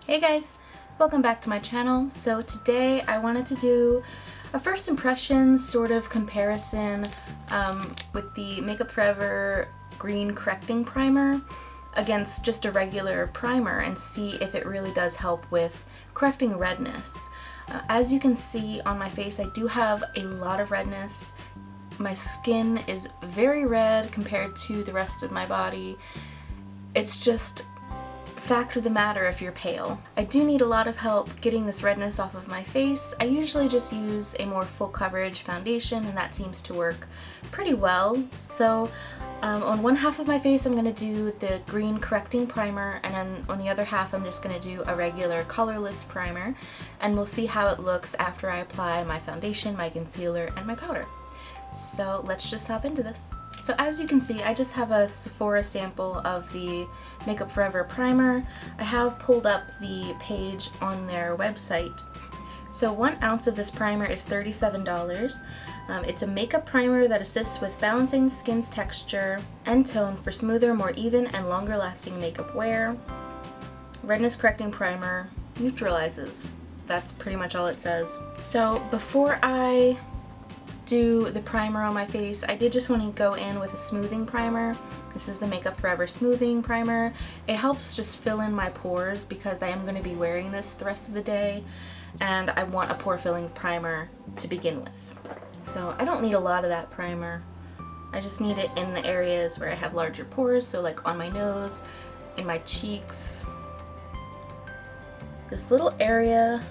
Hey guys, welcome back to my channel. So today I wanted to do a first impressions sort of comparison with the Makeup Forever Green Correcting Primer against just a regular primer and see if it really does help with correcting redness. As you can see on my face, I do have a lot of redness. My skin is very red compared to the rest of my body. It's just fact of the matter if you're pale. I do need a lot of help getting this redness off of my face. I usually just use a more full coverage foundation and that seems to work pretty well. So on one half of my face I'm going to do the green correcting primer, and then on the other half I'm just going to do a regular colorless primer, and we'll see how it looks after I apply my foundation, my concealer, and my powder. So let's just hop into this. So as you can see, I just have a Sephora sample of the Makeup Forever primer. I have pulled up the page on their website. So 1 ounce of this primer is $37. It's a makeup primer that assists with balancing the skin's texture and tone for smoother, more even, and longer lasting makeup wear. Redness correcting primer neutralizes. That's pretty much all it says. So before I do the primer on my face, I did just want to go in with a smoothing primer. This is the Makeup Forever smoothing primer. It helps just fill in my pores because I am going to be wearing this the rest of the day and I want a pore filling primer to begin with. So I don't need a lot of that primer. I just need it in the areas where I have larger pores, so like on my nose, in my cheeks, this little area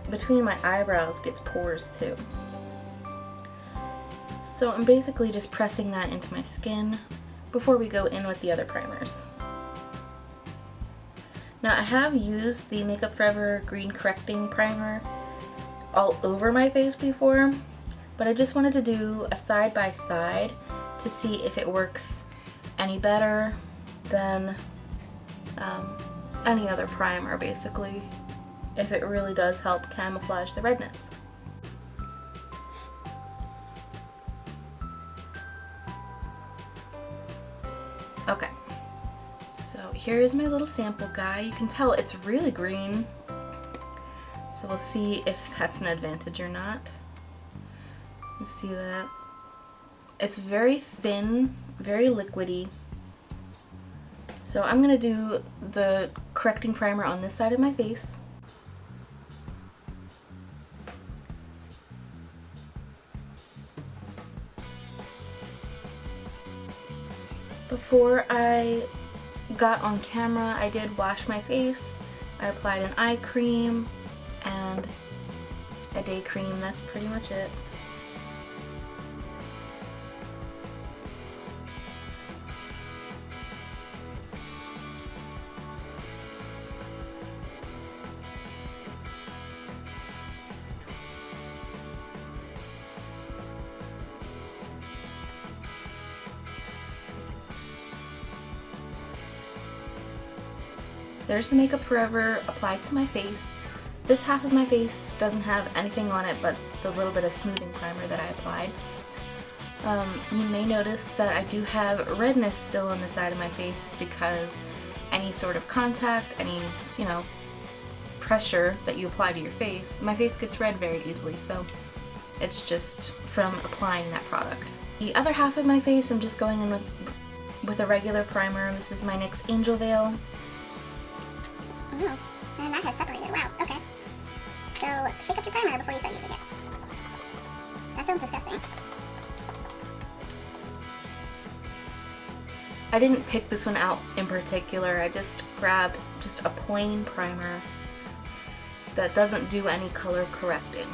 between my eyebrows gets pores too. So I'm basically just pressing that into my skin before we go in with the other primers. Now I have used the Makeup Forever Green Correcting Primer all over my face before, but I just wanted to do a side by side to see if it works any better than any other primer, basically. If it really does help camouflage the redness. Okay, so here is my little sample guy. You can tell it's really green, so we'll see if that's an advantage or not. You see that? It's very thin, very liquidy. So I'm gonna do the correcting primer on this side of my face. Before I got on camera, I did wash my face. I applied an eye cream and a day cream. That's pretty much it. There's the Makeup Forever applied to my face. This half of my face doesn't have anything on it but the little bit of smoothing primer that I applied. You may notice that I do have redness still on the side of my face. It's because any sort of contact, any, pressure that you apply to your face, my face gets red very easily, so it's just from applying that product. The other half of my face I'm just going in with a regular primer. This is my NYX Angel Veil. Oh, and that has separated. Wow, okay. So, shake up your primer before you start using it. That sounds disgusting. I didn't pick this one out in particular. I just grabbed just a plain primer that doesn't do any color correcting.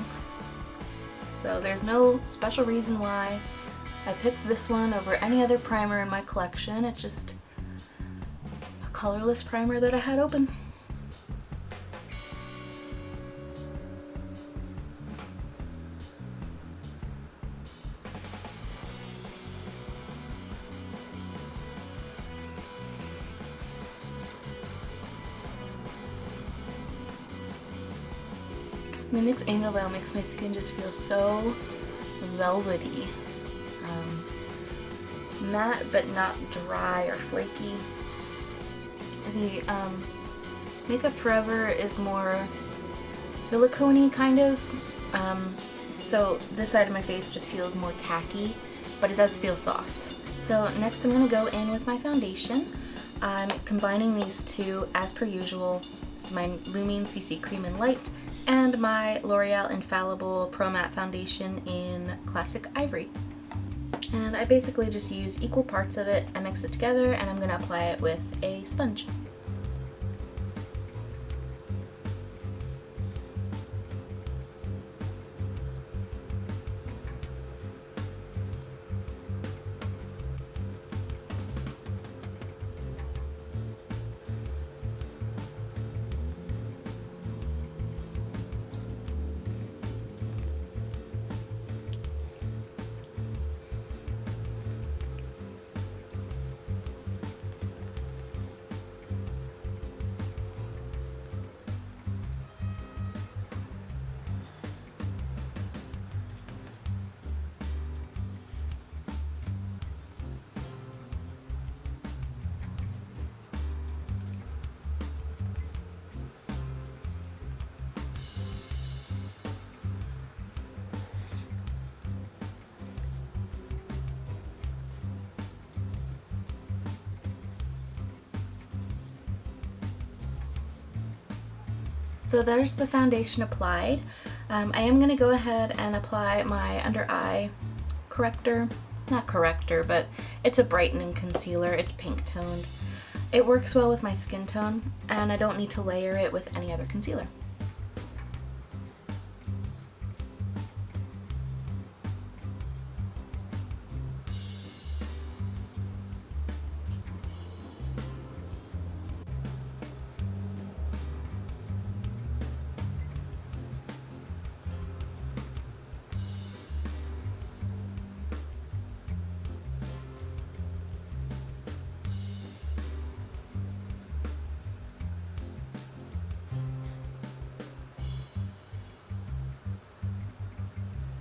So there's no special reason why I picked this one over any other primer in my collection. It's just a colorless primer that I had open. The NYX Angel Veil makes my skin just feel so velvety. Matte but not dry or flaky. The Makeup Forever is more silicone-y kind of, so this side of my face just feels more tacky, but it does feel soft. So next I'm going to go in with my foundation. I'm combining these two as per usual. This is my Lumene CC Cream and Light and my L'Oreal Infallible Pro Matte Foundation in Classic Ivory. And I basically just use equal parts of it, I mix it together, and I'm going to apply it with a sponge. So there's the foundation applied. I am going to go ahead and apply my under eye corrector. Not corrector, but it's a brightening concealer. It's pink toned. It works well with my skin tone, and I don't need to layer it with any other concealer.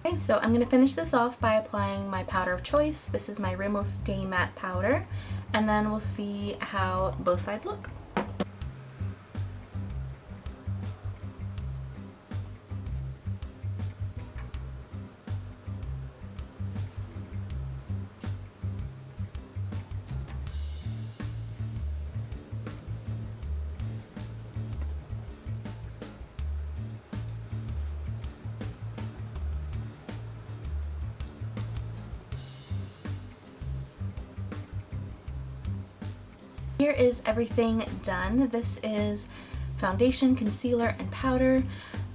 Okay, so I'm going to finish this off by applying my powder of choice. This is my Rimmel Stay Matte Powder, and then we'll see how both sides look. Here is everything done. This is foundation, concealer, and powder.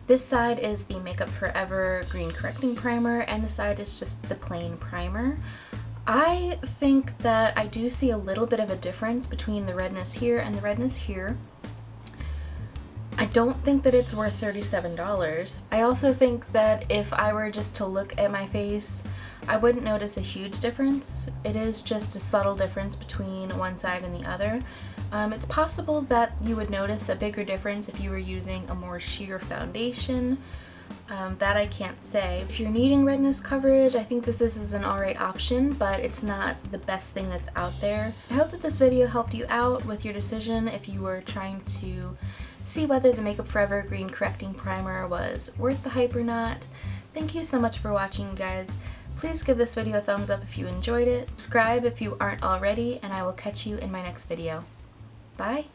This side is the Makeup Forever Green Correcting Primer, and this side is just the plain primer. I think that I do see a little bit of a difference between the redness here and the redness here. I don't think that it's worth $37. I also think that if I were just to look at my face, I wouldn't notice a huge difference. It is just a subtle difference between one side and the other. It's possible that you would notice a bigger difference if you were using a more sheer foundation. That I can't say. If you're needing redness coverage, I think that this is an alright option, but it's not the best thing that's out there. I hope that this video helped you out with your decision if you were trying to see whether the Makeup Forever Green Correcting Primer was worth the hype or not. Thank you so much for watching, you guys. Please give this video a thumbs up if you enjoyed it, subscribe if you aren't already, and I will catch you in my next video. Bye!